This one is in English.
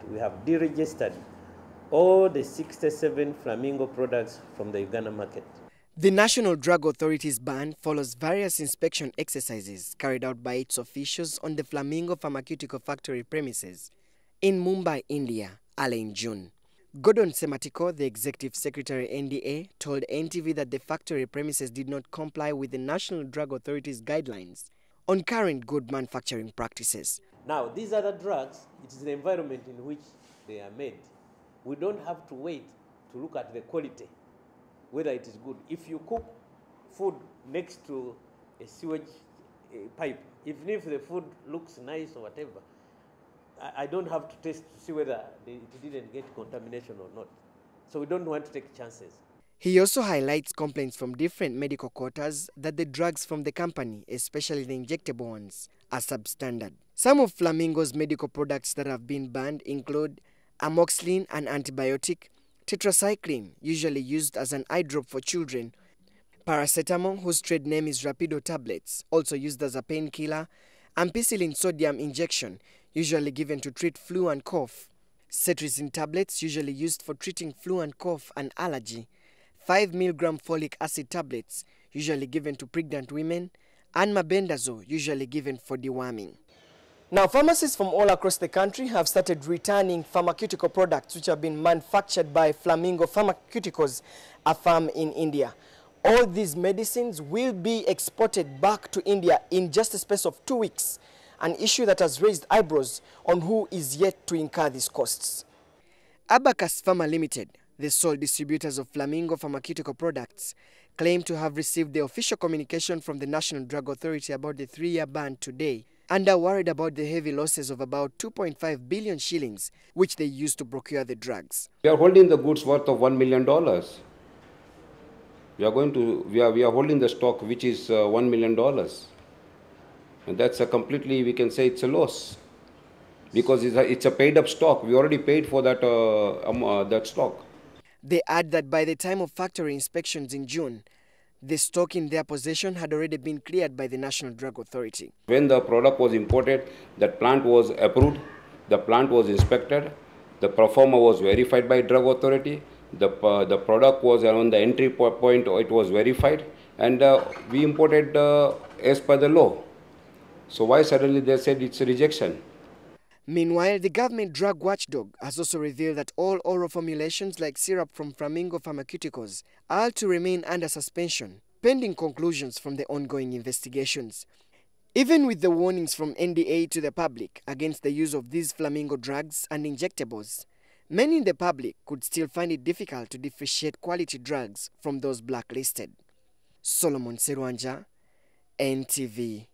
we have deregistered all the 67 Flamingo products from the Uganda market. The National Drug Authority's ban follows various inspection exercises carried out by its officials on the Flamingo pharmaceutical factory premises in Mumbai, India, early in June. Gordon Sematiko, the Executive Secretary NDA, told NTV that the factory premises did not comply with the National Drug Authority's guidelines on current good manufacturing practices. Now, these other drugs, it is the environment in which they are made. We don't have to wait to look at the quality, whether it is good. If you cook food next to a sewage pipe, even if the food looks nice or whatever, I don't have to test to see whether it didn't get contamination or not. So we don't want to take chances. He also highlights complaints from different medical quarters that the drugs from the company, especially the injectable ones, are substandard. Some of Flamingo's medical products that have been banned include Amoxicillin, an antibiotic, tetracycline, usually used as an eye drop for children, paracetamol, whose trade name is Rapido tablets, also used as a painkiller, ampicillin sodium injection, usually given to treat flu and cough, cetirizine tablets, usually used for treating flu and cough and allergy, 5 mg folic acid tablets, usually given to pregnant women, and Mabendazol, usually given for deworming. Now, pharmacists from all across the country have started returning pharmaceutical products which have been manufactured by Flamingo Pharmaceuticals, a firm in India. All these medicines will be exported back to India in just a space of 2 weeks, an issue that has raised eyebrows on who is yet to incur these costs. Abacus Pharma Limited, the sole distributors of Flamingo pharmaceutical products, claim to have received the official communication from the National Drug Authority about the 3-year ban today, and are worried about the heavy losses of about 2.5 billion shillings, which they used to procure the drugs. We are holding the goods worth of $1 million. We are holding the stock which is $1 million. And that's a completely, we can say it's a loss. Because it's a paid up stock. We already paid for that, that stock. They add that by the time of factory inspections in June, the stock in their possession had already been cleared by the National Drug Authority. When the product was imported, that plant was approved, the plant was inspected, the proforma was verified by Drug Authority, the product was on the entry point, it was verified, and we imported as per the law. So why suddenly they said it's a rejection? Meanwhile, the government drug watchdog has also revealed that all oral formulations like syrup from Flamingo Pharmaceuticals are to remain under suspension, pending conclusions from the ongoing investigations. Even with the warnings from NDA to the public against the use of these Flamingo drugs and injectables, many in the public could still find it difficult to differentiate quality drugs from those blacklisted. Solomon Serwanja, NTV.